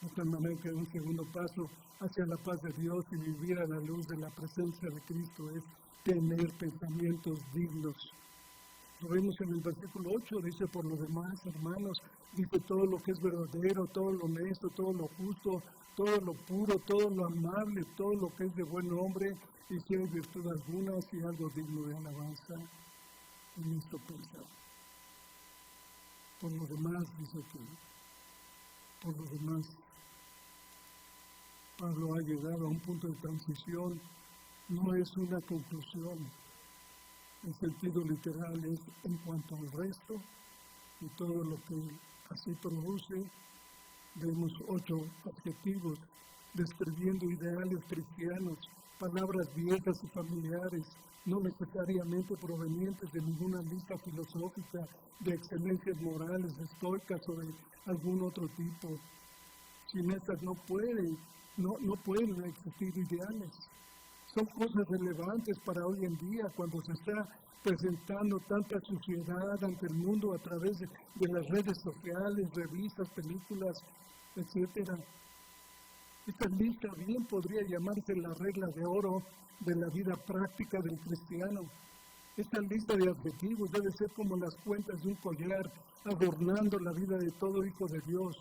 [SPEAKER 1] De tal manera que un segundo paso hacia la paz de Dios y vivir a la luz de la presencia de Cristo es tener pensamientos dignos. Lo vemos en el versículo 8, dice: por lo demás, hermanos, dice todo lo que es verdadero, todo lo honesto, todo lo justo, todo lo puro, todo lo amable, todo lo que es de buen nombre, y si hay virtud alguna, si algo digno de alabanza, en esto pensar. Por lo demás, dice que, por lo demás, Pablo ha llegado a un punto de transición, no es una conclusión. El sentido literal es en cuanto al resto y todo lo que así produce. Vemos 8 adjetivos describiendo ideales cristianos, palabras viejas y familiares, no necesariamente provenientes de ninguna lista filosófica, de excelencias morales, estoicas o de algún otro tipo. Sin estas no pueden existir ideales. Son cosas relevantes para hoy en día, cuando se está presentando tanta suciedad ante el mundo a través de las redes sociales, revistas, películas, etc. Esta lista bien podría llamarse la regla de oro de la vida práctica del cristiano. Esta lista de adjetivos debe ser como las cuentas de un collar, adornando la vida de todo hijo de Dios.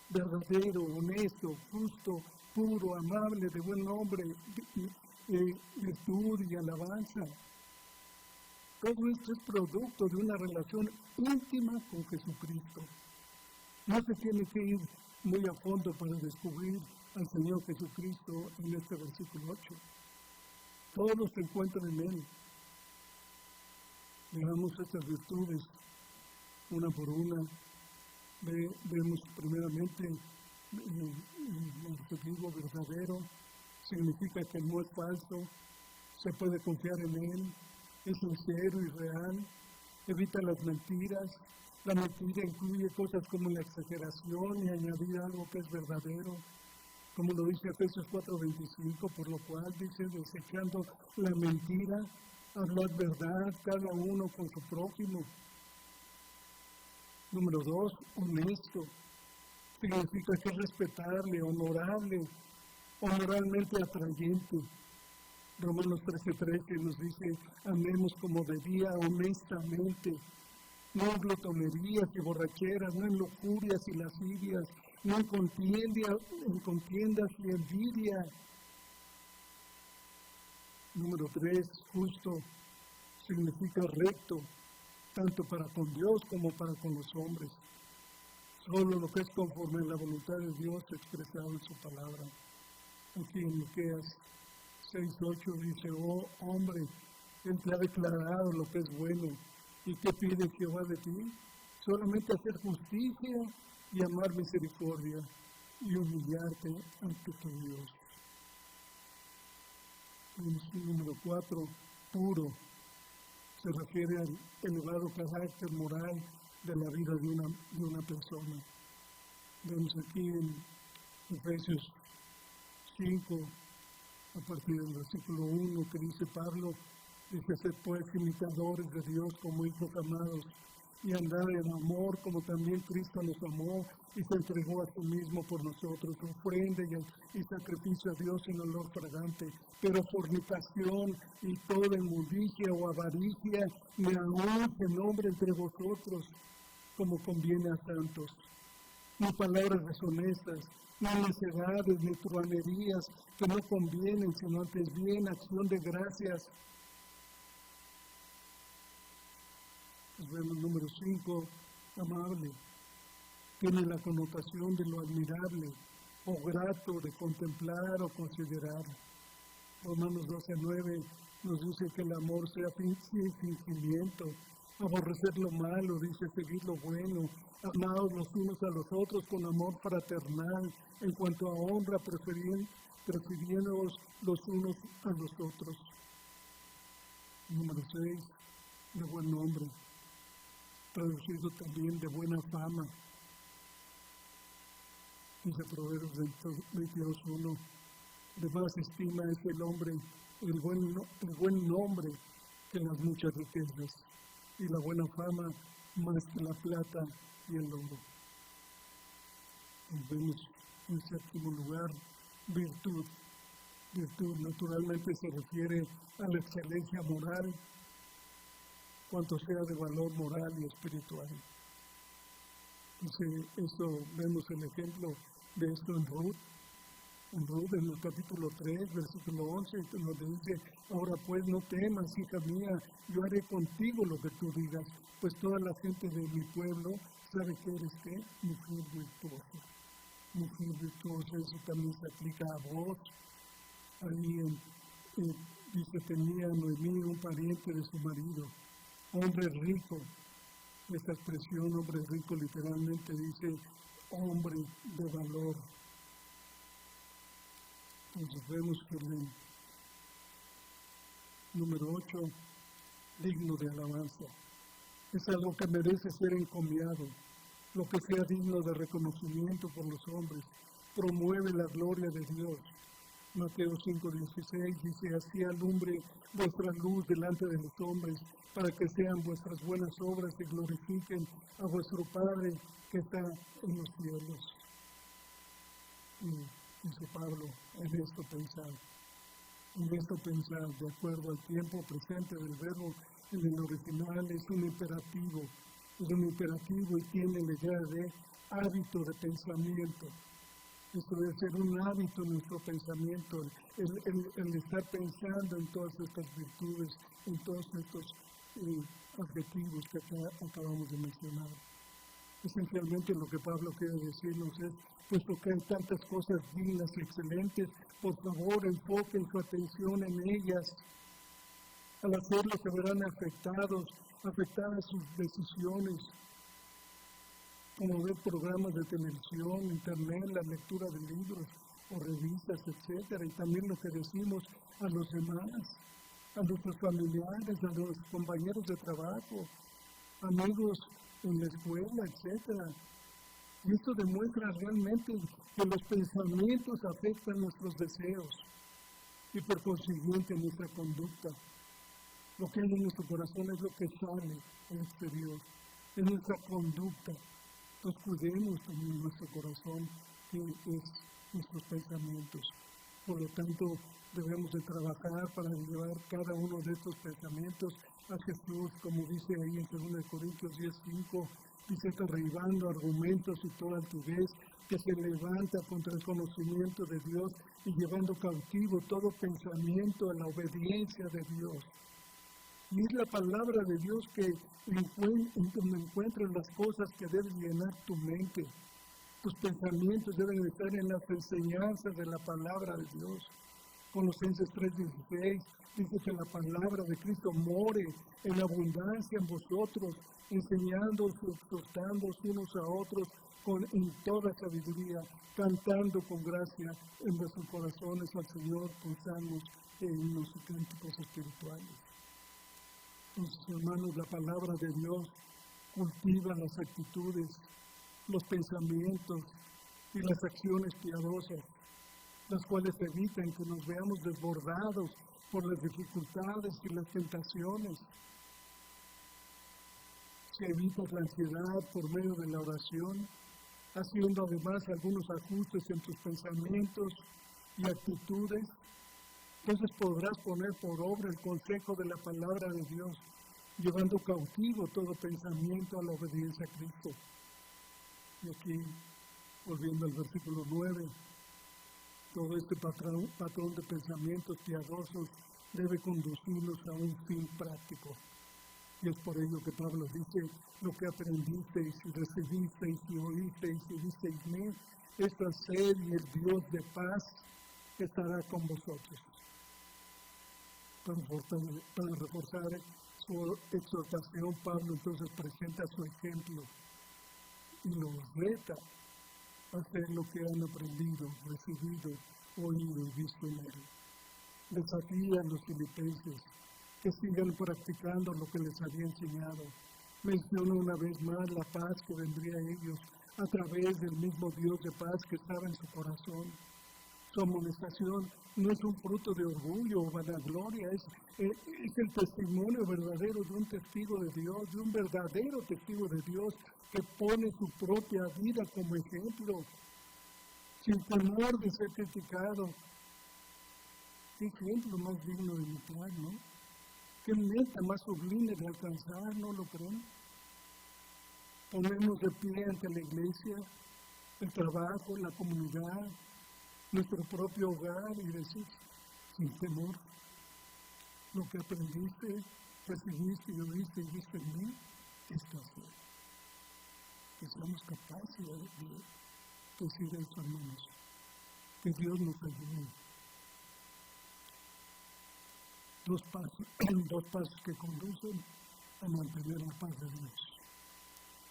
[SPEAKER 1] Verdadero, honesto, justo, puro, amable, de buen nombre, virtud y alabanza. Todo esto es producto de una relación íntima con Jesucristo. No se tiene que ir muy a fondo para descubrir al Señor Jesucristo en este versículo 8. Todos se encuentran en Él. Veamos estas virtudes una por una. Vemos primeramente el adjetivo verdadero. Significa que no es falso, se puede confiar en Él, es sincero y real, evita las mentiras. La mentira incluye cosas como la exageración y añadir algo que es verdadero, como lo dice Efesios 4:25, por lo cual dice: desechando la mentira, hablad verdad cada uno con su prójimo. Número 2, honesto. Significa que es respetable, honorable, o moralmente atrayente. Romanos 13:13 nos dice: amemos como debía, honestamente, no en glotonerías y borracheras, no en lujurias y lascivias, no en contiendas y envidia. Número 3, justo. Significa recto, tanto para con Dios como para con los hombres. Solo lo que es conforme a la voluntad de Dios expresado en su palabra. Aquí en Miqueas 6:8 dice: oh hombre, Él te ha declarado lo que es bueno. ¿Y qué pide Jehová de ti? Solamente hacer justicia y amar misericordia y humillarte ante tu Dios. Número 4, puro. Se refiere al elevado carácter moral de la vida de una persona. Vemos aquí en Efesios 5, a partir del versículo 1, que dice Pablo, dice: sed pues imitadores de Dios como hijos amados, y andad en amor como también Cristo nos amó y se entregó a sí mismo por nosotros, ofrenda y sacrificio a Dios en olor fragante. Pero fornicación y toda inmundicia o avaricia ni aun se nombre entre vosotros, como conviene a santos. Ni palabras deshonestas, ni necedades, ni truhanerías que no convienen, sino antes bien acción de gracias. Pues vemos número 5, amable. Tiene la connotación de lo admirable o grato de contemplar o considerar. Romanos 12:9 nos dice que el amor sea sin fingimiento. Aborrecer lo malo, dice, seguir lo bueno. Amaos los unos a los otros con amor fraternal, en cuanto a honra, prefiriéndoos los unos a los otros. Número 6, de buen nombre. traducido también de buena fama. Dice Proverbios 22:1, de más estima es el hombre, el buen nombre que las muchas riquezas, y la buena fama más que la plata y el oro. Nos vemos en séptimo lugar, virtud. Virtud naturalmente se refiere a la excelencia moral, cuanto sea de valor moral y espiritual. Entonces, esto vemos el ejemplo de esto en Ruth. En el capítulo 3, versículo 11, donde dice: ahora pues no temas, hija mía, yo haré contigo lo que tú digas, pues toda la gente de mi pueblo sabe que eres ¿qué? Mujer virtuosa. Mujer virtuosa, eso también se aplica a vos. Ahí dice: tenía Noemí un pariente de su marido, hombre rico. Esta expresión, hombre rico, literalmente dice hombre de valor. Entonces vemos que el número 8, digno de alabanza. Es algo que merece ser encomiado, lo que sea digno de reconocimiento por los hombres, promueve la gloria de Dios. Mateo 5:16 dice: así alumbre vuestra luz delante de los hombres, para que sean vuestras buenas obras y glorifiquen a vuestro Padre que está en los cielos. Y dice Pablo, en esto pensar, de acuerdo al tiempo presente del verbo, en el original es un imperativo y tiene la idea de hábito de pensamiento. Esto debe ser un hábito en nuestro pensamiento, el estar pensando en todas estas virtudes, en todos estos adjetivos que acabamos de mencionar. Esencialmente lo que Pablo quiere decirnos es: puesto que hay tantas cosas dignas y excelentes, por favor enfoquen su atención en ellas. Al hacerlo se verán afectadas sus decisiones, como ver programas de televisión, internet, la lectura de libros o revistas, etc. Y también lo que decimos a los demás, a nuestros familiares, a los compañeros de trabajo, amigos en la escuela, etc. Y esto demuestra realmente que los pensamientos afectan nuestros deseos y por consiguiente nuestra conducta. Lo que hay en nuestro corazón es lo que sale al exterior, es nuestra conducta. Entonces cuidemos también nuestro corazón, que es nuestros pensamientos. Por lo tanto, debemos de trabajar para llevar cada uno de estos pensamientos a Jesús, como dice ahí en 2 Corintios 10:5, dice: derribando argumentos y toda altivez que se levanta contra el conocimiento de Dios y llevando cautivo todo pensamiento a la obediencia de Dios. Y es la palabra de Dios que donde encuentras las cosas que deben llenar tu mente. Tus pensamientos deben estar en las enseñanzas de la palabra de Dios. Colosenses 3:16 dice que la palabra de Cristo more en abundancia en vosotros, enseñándoos y exhortándoos unos a otros en toda sabiduría, cantando con gracia en vuestros corazones al Señor con salmos e himnos y cánticos espirituales. Entonces, hermanos, la palabra de Dios cultiva las actitudes, los pensamientos y las acciones piadosas, las cuales evitan que nos veamos desbordados por las dificultades y las tentaciones. Si evitas la ansiedad por medio de la oración, haciendo además algunos ajustes en tus pensamientos y actitudes, entonces podrás poner por obra el consejo de la palabra de Dios, llevando cautivo todo pensamiento a la obediencia a Cristo. Y aquí, volviendo al versículo 9, todo este patrón de pensamientos piadosos debe conducirnos a un fin práctico. Y es por ello que Pablo dice: lo que aprendisteis y recibisteis y oísteis y visteis mí, esto haced, y el Dios de paz estará con vosotros. Para reforzar su exhortación, Pablo entonces presenta su ejemplo y los reta a hacer lo que han aprendido, recibido, oído y visto en él. Desafía a los filipenses que sigan practicando lo que les había enseñado. Menciona una vez más la paz que vendría a ellos a través del mismo Dios de paz que estaba en su corazón. Su amonestación no es un fruto de orgullo o vanagloria, es el testimonio verdadero de un testigo de Dios, de un verdadero testigo de Dios que pone su propia vida como ejemplo, sin temor de ser criticado. Qué ejemplo más digno de imitar, ¿no? Qué meta más sublime de alcanzar, ¿no lo creen? Ponernos de pie ante la iglesia, el trabajo, la comunidad, nuestro propio hogar y decir, sin temor, lo que aprendiste, recibiste y oíste y viste en mí, esto es. Que seamos capaces de decir eso, hermanos. Que Dios nos ayude. Dos pasos que conducen a mantener la paz de Dios.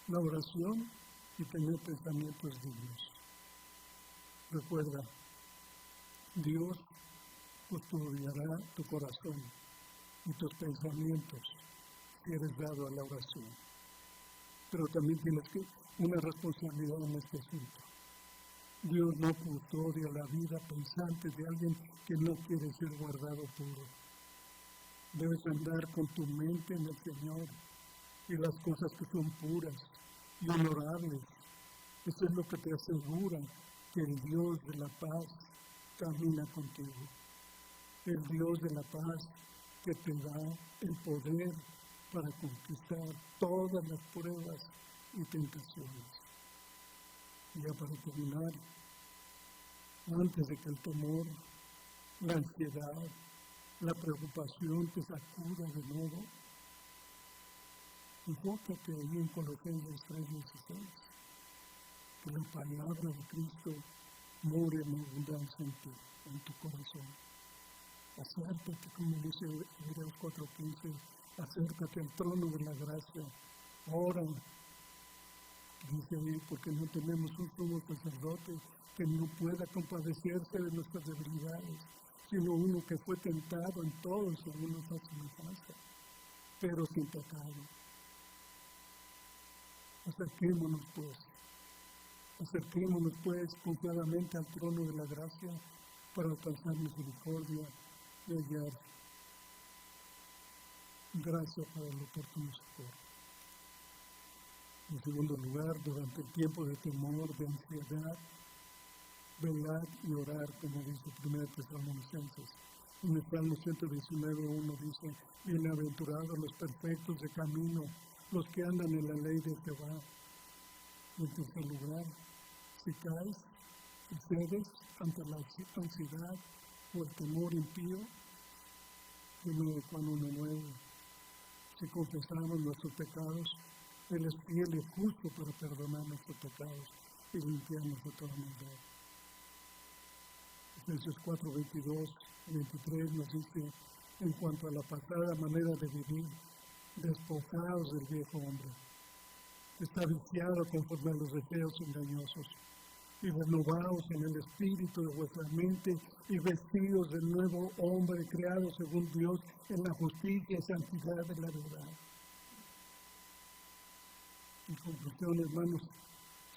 [SPEAKER 1] La oración y tener pensamientos dignos. Recuerda, Dios custodiará tu corazón y tus pensamientos si eres dado a la oración. Pero también tienes una responsabilidad en este asunto. Dios no custodia la vida pensante de alguien que no quiere ser guardado puro. Debes andar con tu mente en el Señor y las cosas que son puras y honorables. Eso es lo que te asegura que el Dios de la paz camina contigo. El Dios de la paz que te da el poder para conquistar todas las pruebas y tentaciones. Y ya para terminar, antes de que el temor, la ansiedad, la preocupación te sacuda de nuevo, enfócate ahí en Colosenses 3:16, que la palabra de Cristo more en abundancia en tu corazón. Acércate, como dice Hebreos 4:15, acércate al trono de la gracia, ora, dice ahí, porque no tenemos un sumo sacerdote que no pueda compadecerse de nuestras debilidades, sino uno que fue tentado en todo según nuestra semejanza, pero sin pecado. Acerquémonos pues confiadamente al trono de la gracia para alcanzar misericordia y hallar gracia para el oportuno socorro. En segundo lugar, durante el tiempo de temor, de ansiedad, velar y orar, como dice 1 Tesalonicenses. En el Salmo 119:1 dice, bienaventurados los perfectos de camino, los que andan en la ley de Jehová. Y en tercer lugar, si caes y cedes ante la ansiedad o el temor impío, 1 Juan 1:9, si confesamos nuestros pecados, Él es fiel y justo para perdonar nuestros pecados y limpiarnos de toda maldad. Efesios 4:22-23 nos dice, en cuanto a la pasada manera de vivir, despojados del viejo hombre, que está viciado conforme a los deseos engañosos, y renovados en el espíritu de vuestra mente, y vestidos del nuevo hombre creado según Dios en la justicia y santidad de la verdad. En conclusión, hermanos,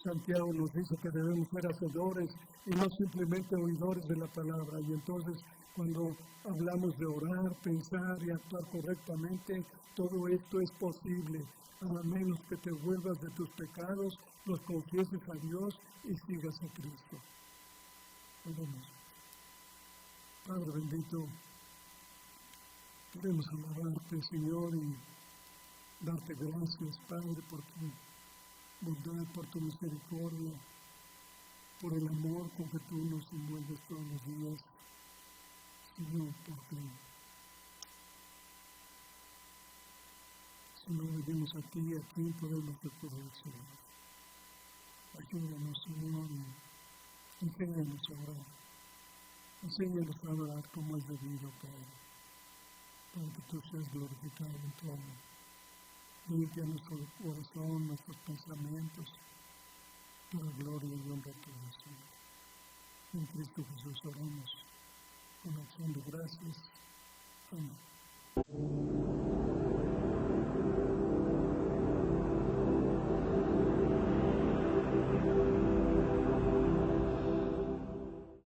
[SPEAKER 1] Santiago nos dice que debemos ser hacedores y no simplemente oidores de la palabra. Y entonces, cuando hablamos de orar, pensar y actuar correctamente, todo esto es posible, a menos que te vuelvas de tus pecados, los confieses a Dios y sigas a Cristo. Oremos. Padre bendito, queremos alabarte, Señor, y darte gracias, Padre, por tu bondad, por tu misericordia, por el amor con que tú nos envuelves todos los días, Señor, porque si no venimos a ti, ¿a quién podemos recurrir, Señor? Ayúdanos, Señor, y enséñanos a orar. Enséñanos a orar como es debido, Padre, para que tú seas glorificado en todo. Limpia nuestro corazón, nuestros pensamientos, para gloria y honra tuya, Señor. En Cristo Jesús oramos con acción de gracias. Amén.